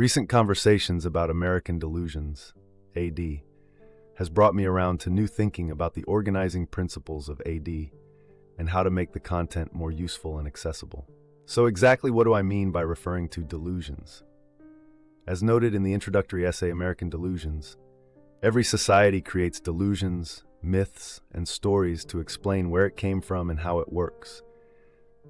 Recent conversations about American Delusions, AD, has brought me around to new thinking about the organizing principles of AD and how to make the content more useful and accessible. So exactly what do I mean by referring to delusions? As noted in the introductory essay American Delusions, every society creates delusions, myths, and stories to explain where it came from and how it works.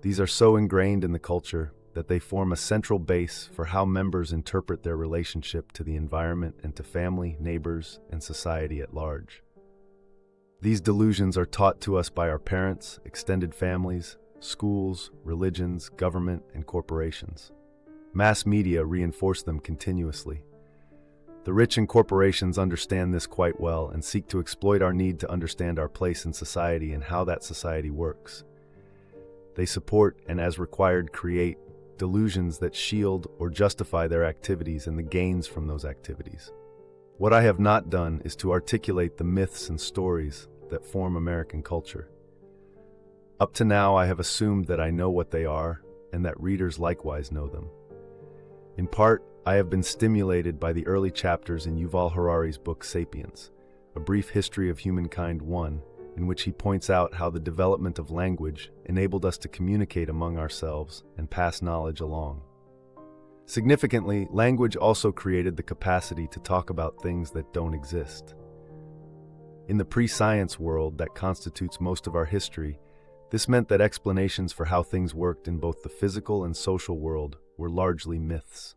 These are so ingrained in the culture that they form a central base for how members interpret their relationship to the environment and to family, neighbors, and society at large. These delusions are taught to us by our parents, extended families, schools, religions, government, and corporations. Mass media reinforce them continuously. The rich and corporations understand this quite well and seek to exploit our need to understand our place in society and how that society works. They support and, as required, create delusions that shield or justify their activities and the gains from those activities. What I have not done is to articulate the myths and stories that form American culture. Up to now, I have assumed that I know what they are and that readers likewise know them. In part, I have been stimulated by the early chapters in Yuval Harari's book Sapiens, A Brief History of Humankind 1, in which he points out how the development of language enabled us to communicate among ourselves and pass knowledge along. Significantly, language also created the capacity to talk about things that don't exist. In the pre-science world that constitutes most of our history, this meant that explanations for how things worked in both the physical and social world were largely myths.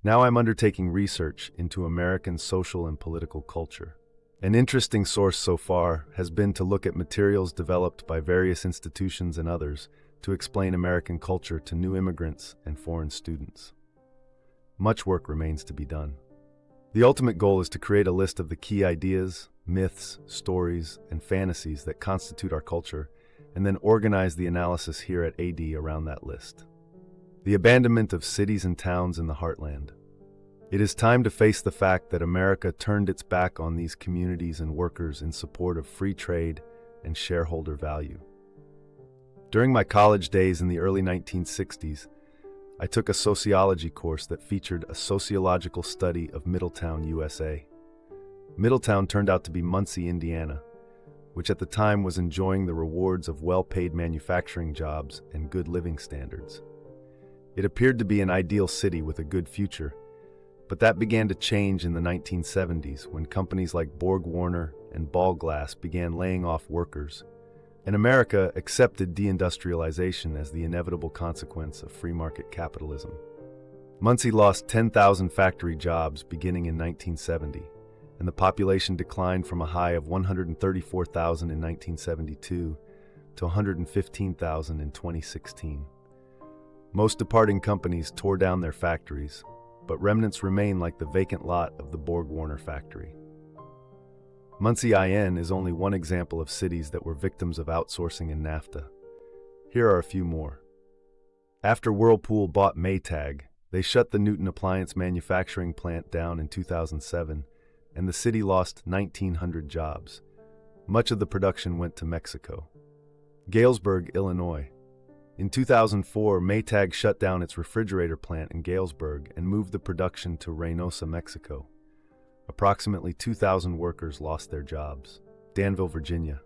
Now I'm undertaking research into American social and political culture. An interesting source so far has been to look at materials developed by various institutions and others to explain American culture to new immigrants and foreign students. Much work remains to be done. The ultimate goal is to create a list of the key ideas, myths, stories, and fantasies that constitute our culture, and then organize the analysis here at AD around that list. The abandonment of cities and towns in the heartland. It is time to face the fact that America turned its back on these communities and workers in support of free trade and shareholder value. During my college days in the early 1960s, I took a sociology course that featured a sociological study of Middletown, USA. Middletown turned out to be Muncie, Indiana, which at the time was enjoying the rewards of well-paid manufacturing jobs and good living standards. It appeared to be an ideal city with a good future, but that began to change in the 1970s when companies like Borg Warner and Ball Glass began laying off workers, and America accepted deindustrialization as the inevitable consequence of free market capitalism. Muncie lost 10,000 factory jobs beginning in 1970, and the population declined from a high of 134,000 in 1972 to 115,000 in 2016. Most departing companies tore down their factories, but remnants remain like the vacant lot of the Borg Warner factory. Muncie IN is only one example of cities that were victims of outsourcing and NAFTA. Here are a few more. After Whirlpool bought Maytag, they shut the Newton appliance manufacturing plant down in 2007, and the city lost 1,900 jobs. Much of the production went to Mexico. Galesburg, Illinois. In 2004, Maytag shut down its refrigerator plant in Galesburg and moved the production to Reynosa, Mexico. Approximately 2,000 workers lost their jobs. Danville, Virginia.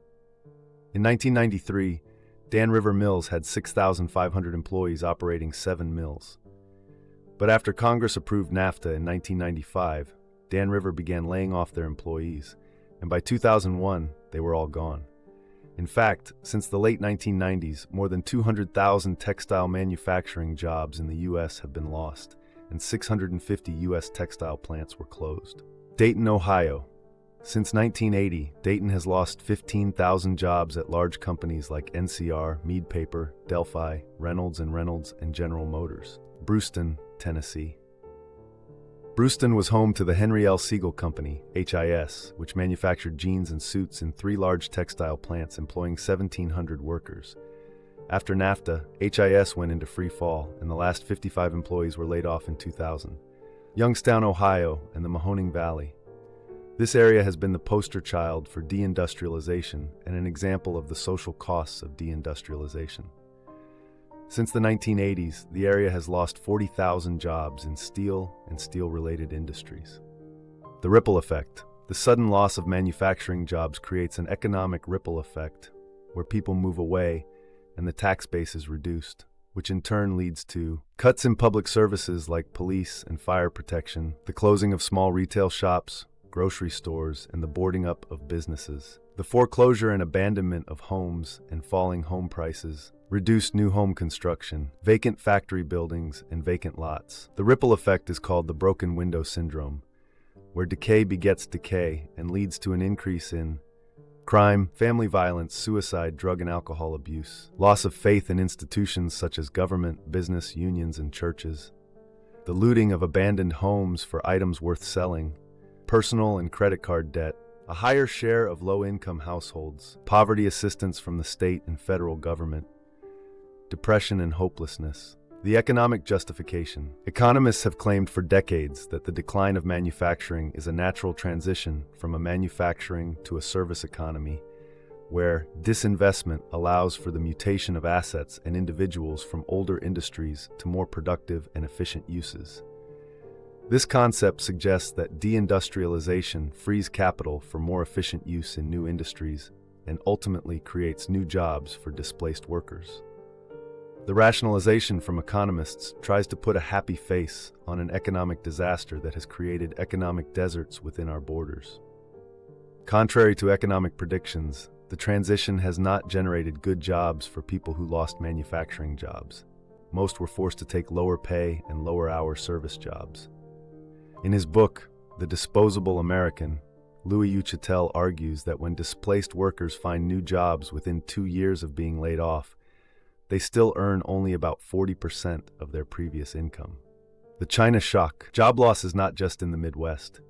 In 1993, Dan River Mills had 6,500 employees operating 7 mills. But after Congress approved NAFTA in 1995, Dan River began laying off their employees, and by 2001, they were all gone. In fact, since the late 1990s, more than 200,000 textile manufacturing jobs in the U.S. have been lost, and 650 U.S. textile plants were closed. Dayton, Ohio. Since 1980, Dayton has lost 15,000 jobs at large companies like NCR, Mead Paper, Delphi, Reynolds & Reynolds, and General Motors. Brewston, Tennessee. Brewston was home to the Henry L. Siegel Company, HIS, which manufactured jeans and suits in 3 large textile plants employing 1,700 workers. After NAFTA, HIS went into free fall, and the last 55 employees were laid off in 2000. Youngstown, Ohio, and the Mahoning Valley. This area has been the poster child for deindustrialization and an example of the social costs of deindustrialization. Since the 1980s, the area has lost 40,000 jobs in steel and steel-related industries. The ripple effect. The sudden loss of manufacturing jobs creates an economic ripple effect where people move away and the tax base is reduced, which in turn leads to cuts in public services like police and fire protection, the closing of small retail shops, grocery stores, and the boarding up of businesses. The foreclosure and abandonment of homes and falling home prices, reduced new home construction, vacant factory buildings, and vacant lots. The ripple effect is called the broken window syndrome, where decay begets decay and leads to an increase in crime, family violence, suicide, drug and alcohol abuse, loss of faith in institutions such as government, business, unions, and churches, the looting of abandoned homes for items worth selling, personal and credit card debt, a higher share of low-income households, poverty assistance from the state and federal government, depression and hopelessness. The economic justification. Economists have claimed for decades that the decline of manufacturing is a natural transition from a manufacturing to a service economy, where disinvestment allows for the mutation of assets and individuals from older industries to more productive and efficient uses. This concept suggests that deindustrialization frees capital for more efficient use in new industries and ultimately creates new jobs for displaced workers. The rationalization from economists tries to put a happy face on an economic disaster that has created economic deserts within our borders. Contrary to economic predictions, the transition has not generated good jobs for people who lost manufacturing jobs. Most were forced to take lower pay and lower hour service jobs. In his book, The Disposable American, Louis Uchitel argues that when displaced workers find new jobs within 2 years of being laid off, they still earn only about 40% of their previous income. The China shock. Job loss is not just in the Midwest.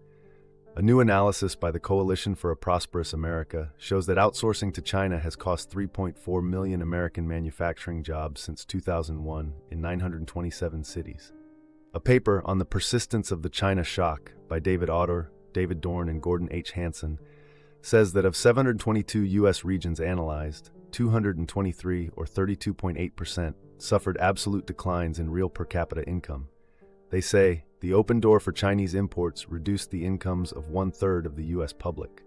A new analysis by the Coalition for a Prosperous America shows that outsourcing to China has cost 3.4 million American manufacturing jobs since 2001 in 927 cities. A paper on the persistence of the China shock by David Otter, David Dorn, and Gordon H. Hansen says that of 722 U.S. regions analyzed, 223, or 32.8%, suffered absolute declines in real per capita income. They say the open door for Chinese imports reduced the incomes of 1/3 of the U.S. public.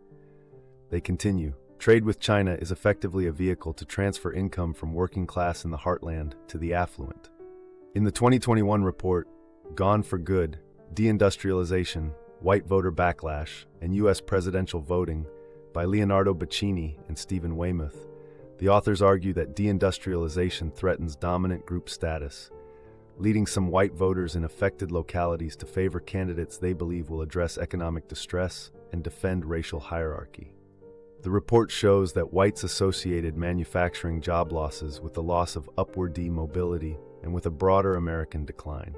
They continue, trade with China is effectively a vehicle to transfer income from working class in the heartland to the affluent. In the 2021 report, Gone for Good, Deindustrialization, White Voter Backlash, and U.S. Presidential Voting by Leonardo Bacchini and Stephen Weymouth, the authors argue that deindustrialization threatens dominant group status, leading some white voters in affected localities to favor candidates they believe will address economic distress and defend racial hierarchy. The report shows that whites associated manufacturing job losses with the loss of upward mobility and with a broader American decline.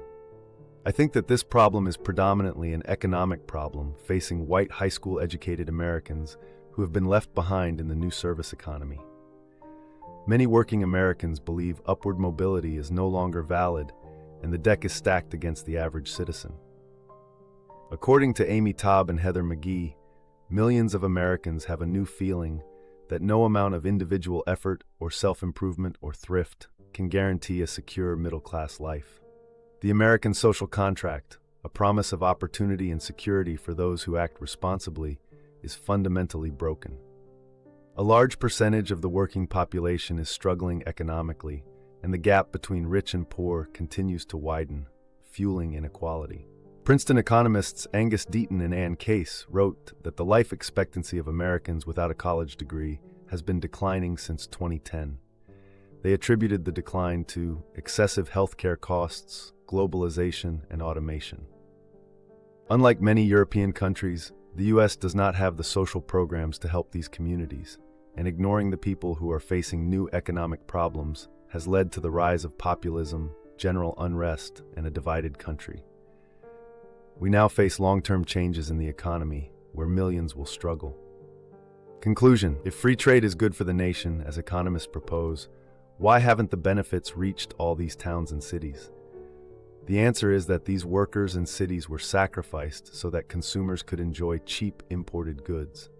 I think that this problem is predominantly an economic problem facing white high school educated Americans who have been left behind in the new service economy. Many working Americans believe upward mobility is no longer valid and the deck is stacked against the average citizen. According to Amy Taub and Heather McGee, millions of Americans have a new feeling that no amount of individual effort or self-improvement or thrift can guarantee a secure middle-class life. The American social contract, a promise of opportunity and security for those who act responsibly, is fundamentally broken. A large percentage of the working population is struggling economically, and the gap between rich and poor continues to widen, fueling inequality. Princeton economists Angus Deaton and Ann Case wrote that the life expectancy of Americans without a college degree has been declining since 2010. They attributed the decline to excessive healthcare costs, globalization, and automation. Unlike many European countries, the U.S. does not have the social programs to help these communities, and ignoring the people who are facing new economic problems has led to the rise of populism, general unrest, and a divided country. We now face long-term changes in the economy, where millions will struggle. Conclusion: if free trade is good for the nation, as economists propose, why haven't the benefits reached all these towns and cities? The answer is that these workers and cities were sacrificed so that consumers could enjoy cheap imported goods.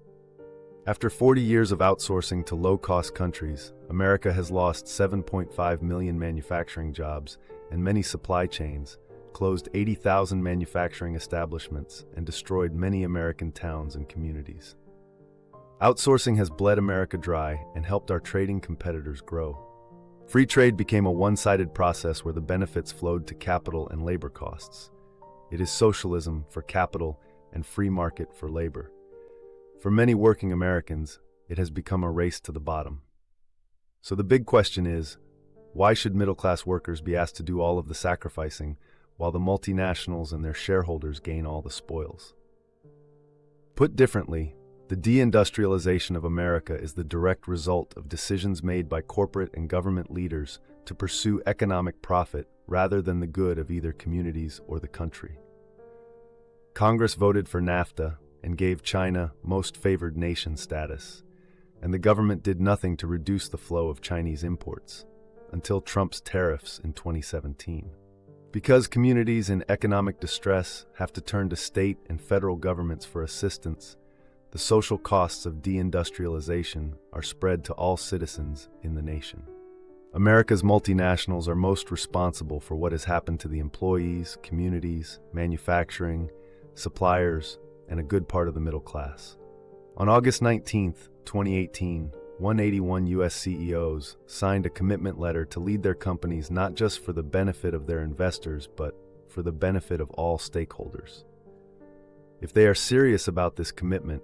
After 40 years of outsourcing to low-cost countries, America has lost 7.5 million manufacturing jobs and many supply chains, closed 80,000 manufacturing establishments, and destroyed many American towns and communities. Outsourcing has bled America dry and helped our trading competitors grow. Free trade became a one-sided process where the benefits flowed to capital and labor costs. It is socialism for capital and free market for labor. For many working Americans, it has become a race to the bottom. So the big question is, why should middle-class workers be asked to do all of the sacrificing while the multinationals and their shareholders gain all the spoils? Put differently, the deindustrialization of America is the direct result of decisions made by corporate and government leaders to pursue economic profit rather than the good of either communities or the country. Congress voted for NAFTA and gave China most favored nation status, and the government did nothing to reduce the flow of Chinese imports until Trump's tariffs in 2017. Because communities in economic distress have to turn to state and federal governments for assistance, the social costs of deindustrialization are spread to all citizens in the nation. America's multinationals are most responsible for what has happened to the employees, communities, manufacturing, suppliers, and a good part of the middle class. On August 19, 2018, 181 U.S. CEOs signed a commitment letter to lead their companies not just for the benefit of their investors, but for the benefit of all stakeholders. If they are serious about this commitment,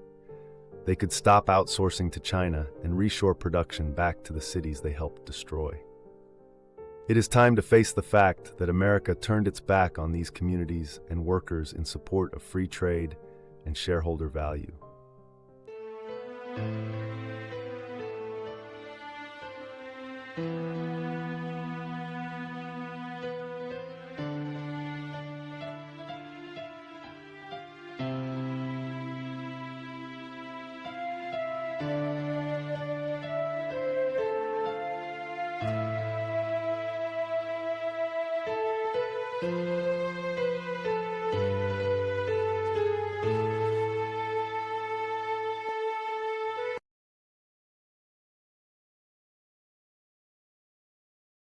they could stop outsourcing to China and reshore production back to the cities they helped destroy. It is time to face the fact that America turned its back on these communities and workers in support of free trade and shareholder value.